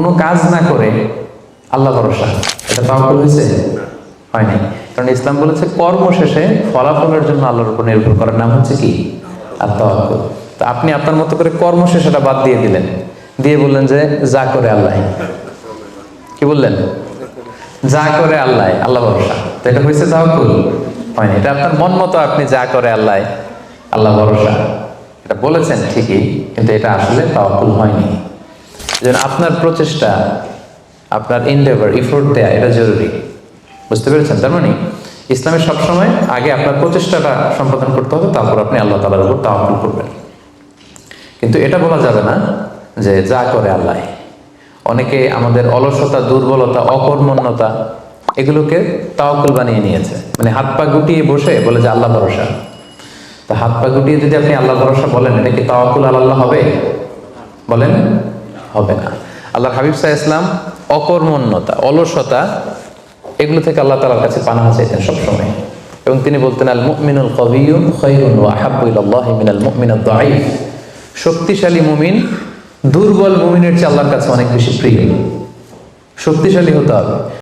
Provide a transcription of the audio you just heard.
কোনো কাজ না করে আল্লাহ ভরসা, এটা তাওয়াক্কুল হয়েছে? হয়নি। কারণ ইসলাম বলেছে কর্ম শেষে ফলাফলের জন্য আল্লাহর উপর নির্ভর করার নাম হচ্ছে কি? তাওয়াক্কুল। তো আপনি আপনার মতো করে কর্ম শেষেটা বাদ দিয়ে দিলেন, দিয়ে বললেন যে যা করে আল্লাহ। কি বললেন? যা করে আল্লাহ, আল্লাহ ভরসা। তো এটা হয়েছে তাওয়াক্কুল? হয়নি। এটা আপনার মন মতো আপনি যা করে আল্লাহ, আল্লাহ ভরসা এটা বলেছেন ঠিকই, কিন্তু এটা আসলে তাওয়াক্কুল হয়নি। যেন আপনার প্রচেষ্টা, আপনার এন্ডেভার, এফোর্ট দেয়া এটা জরুরি। বুঝতে পেরেছেন? তার মানে ইসলামের সবসময় আগে আপনার প্রচেষ্টাটা সম্পাদন করতে হবে, তারপর আপনি আল্লাহ তাআলার উপর তাওয়াক্কুল করবেন। কিন্তু এটা বলা যাবে না যে যা করে আল্লাহ। অনেকে আমাদের অলসতা, দুর্বলতা, অকর্মণ্যতা এগুলোকে তাওয়াক্কুল বানিয়ে নিয়েছে। মানে হাত পা গুটিয়ে বসে বলে যে আল্লাহ ভরসা। তা হাত পা গুটিয়ে যদি আপনি আল্লাহ ভরসা বলেন, এটা কি তাওয়াক্কুল আল্লাহ হবে? বলেন, হবে না। আল্লাহর হাবিব সাল্লাল্লাহু আলাইহি ওয়াসাল্লাম অকর্মণ্যতা, অলসতা এগুলো থেকে আল্লাহ তাআলার কাছে পানাহ চাইতেন সবসময়। এবং তিনি বলতেন আল মুমিনুল কবিয়্যু খায়রুন ওয়া আহাব্বু ইলাল্লাহি মিনাল মুমিনিদ দাঈফ। শক্তিশালী মুমিন দুর্বল মুমিনের চেয়ে আল্লাহর কাছে অনেক বেশি প্রিয়। শক্তিশালী হতে হবে।